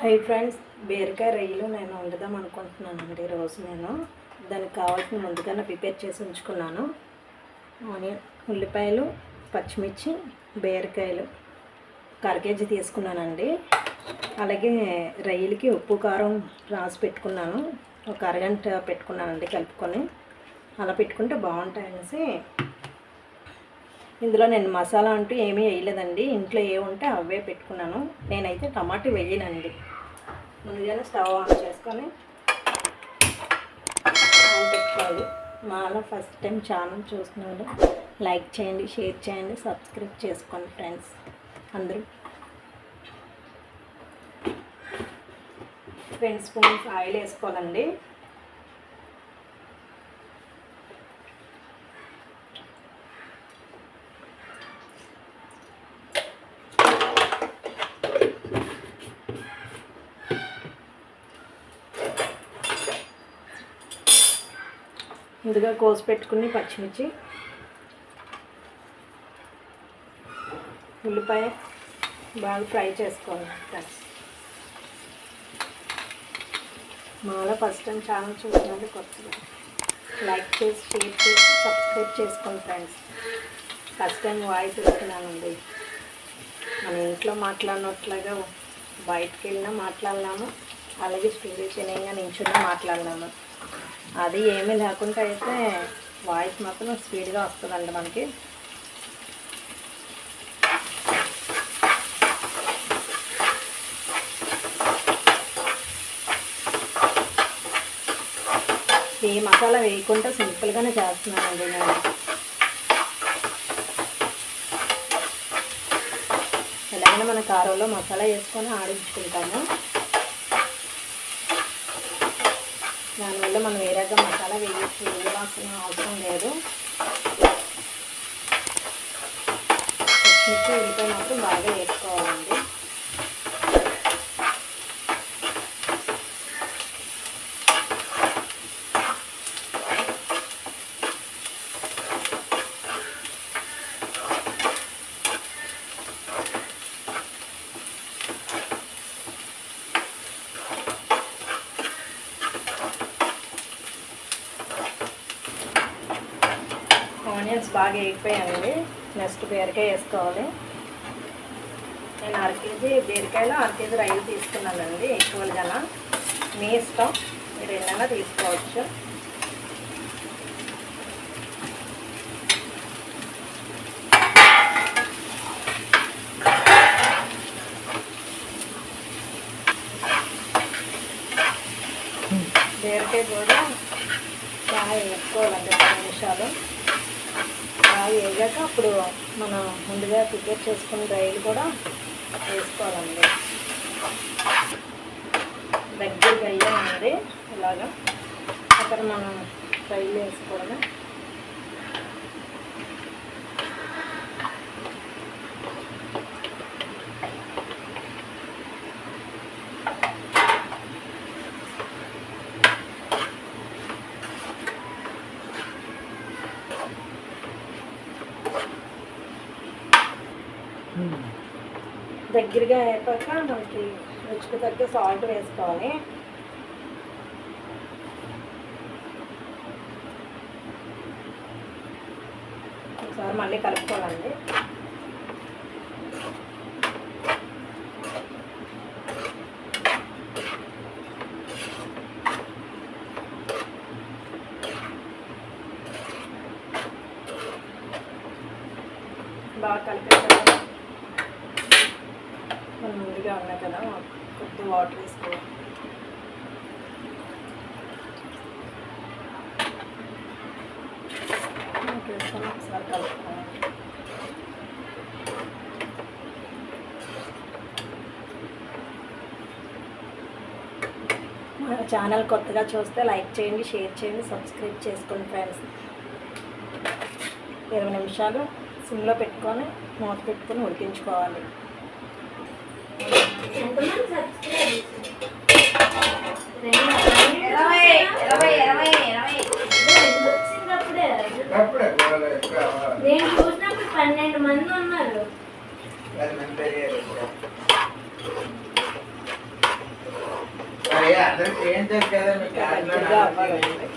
Hi friends, బీరకాయ రొయ్యలు నేను వండుదాం అనుకుంటున్నానండి. ఈరోజు నేను దానికి కావాల్సిన ముందుగానే ప్రిపేర్ చేసి ఉంచుకున్నాను. ఆనియన్, ఉల్లిపాయలు, పచ్చిమిర్చి, బీరకాయలు ఒక కేజీ తీసుకున్నానండి. అలాగే రొయ్యలకి ఉప్పు కారం రాసి పెట్టుకున్నాను. ఒక అరగంట పెట్టుకున్నానండి కలుపుకొని. అలా పెట్టుకుంటే బాగుంటాయనేసి ఇందులో నేను మసాలా అంటూ ఏమీ వేయలేదండి. ఇంట్లో ఏ ఉంటే అవే పెట్టుకున్నాను. నేనైతే టమాటా వేయనండి. ముందుగానే స్టవ్ ఆన్ చేసుకొని పెట్టుకోవాలి. మాలో ఫస్ట్ టైం ఛానల్ చూస్తున్నాడు, లైక్ చేయండి, షేర్ చేయండి, సబ్స్క్రైబ్ చేసుకోండి ఫ్రెండ్స్ అందరూ. 2 స్పూన్స్ ఆయిల్ వేసుకోవాలండి. ముందుగా కోసి పెట్టుకుని పచ్చిమిర్చి, ఉల్లిపాయ బాగా ఫ్రై చేసుకోవాలి ఫ్రెండ్స్. మాలో ఫస్ట్ టైం ఛానల్ చూసినట్టు కొత్తగా లైక్ చేసి, షేర్ చేసి, సబ్స్క్రైబ్ చేసుకోండి ఫ్రెండ్స్. ఫస్ట్ టైం వాయిస్ ఇస్తున్నానండి. మన ఇంట్లో మాట్లాడినట్లుగా బయటకు వెళ్ళినా మాట్లాడినాము, అలాగే స్టూడియో చిన్నగా నించున్నా మాట్లాడినాము. అది ఏమీ లేకుండా అయితే వాయిస్ మాత్రం స్పీడ్గా వస్తుందండి మనకి. ఏ మసాలా వేయకుండా సింపుల్గానే చేస్తున్నానండి నేను. ఎలాగైనా మన కారంలో మసాలా వేసుకొని ఆడించుకుంటాము. దానివల్ల మనం వేరేగా మసాలా వేయాల్సిన అవసరం లేదు. పచ్చిమిర్చి, ఉల్లిపాయ మాత్రం బాగా వేసుకోవాలండి. ఆనియన్స్ బాగా వేగిపోయాయండి. నెక్స్ట్ బీరకాయ వేసుకోవాలి. నేను 1/2 కేజీ బీరకాయలు 1/2 కేజీ రొయ్యలు తీసుకున్నానండి. ఎక్కువగా మీ ఇష్టం, మీరు ఎన్నైనా తీసుకోవచ్చు. బీరకాయ కూడా బాగా వేసుకోవాలండి. 10 నిమిషాలు బాగా వేగాక అప్పుడు మనం ముందుగా ప్రిపేర్ చేసుకున్న రొయ్యలు కూడా వేసుకోవాలండి. దగ్గరికి అయ్యామండి. ఇలాగా అక్కడ మనం రొయ్యలు వేసుకోవడమే. దగ్గరగా అయిపోయాక మనకి రుచికి తగ్గ సాల్ట్ వేసుకోవాలి. ఒకసారి మళ్ళీ కలుపుకోవాలండి. బాగా కలిపేసాక మనం ముందుగా ఉన్నాయి కదా, కొద్ది వాటర్ వేసుకోవాలి. వేసుకొని ఒకసారి కలుపుకోవాలి. మన ఛానల్ కొత్తగా చూస్తే లైక్ చేయండి, షేర్ చేయండి, సబ్స్క్రైబ్ చేసుకోండి ఫ్రెండ్స్. 20 నిమిషాలు సిమ్లో పెట్టుకొని మూత పెట్టుకొని ఉడికించుకోవాలి. నేను చూసినప్పుడు 12 మంది ఉన్నారు. అందరికి ఏం తెలుసు కదా మీకు దగ్గరగా అవ్వాలండి.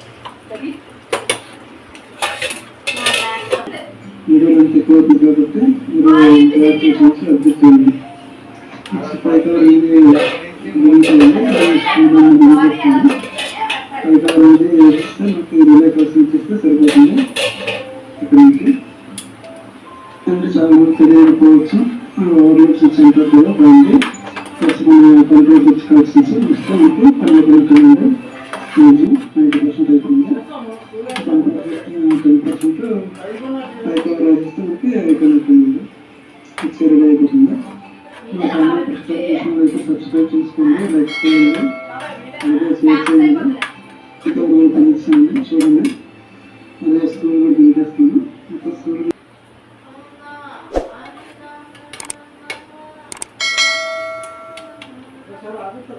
మీరు మనకి ఎక్కువ అవుతుంది కాబట్టి మీరు తయారు చేసి అడ్జస్ట్ చేయండి. పై కవర్ ఇది గురించండి పై కవర్ ఇది వేసిస్తే మనకి రిలే కోసం ఇచ్చేస్తే సరిపోతుంది. ఇక్కడ నుంచి అంటే చాలా మంది తెలియకపోవచ్చు ఓవర్లోడ్ స్విచ్ అంటారు కదా దానికి ఫస్ట్ మనం కంట్రోల్ స్విచ్ కనెక్షన్ ఇస్తే మీకు కనెక్ట్ కేజీ 90% అయిపోయింది. 10% పై కవర్ వేసిస్తే మనకి కనెక్ట్ అయింది. స్విచ్ రెడీ అయిపోతుంది. మా ఛానల్ సబ్స్క్రైబ్ చేసుకోండి, లైక్ చేయండి, అలాగే షేర్ చేయండి. ఇంకా కనెక్షన్ ఉంది చూడండి. అదే స్కూల్ కూడా దిగేస్తాను. ఇంకా స్కూల్ ఒకసారి ఆగుతుంది.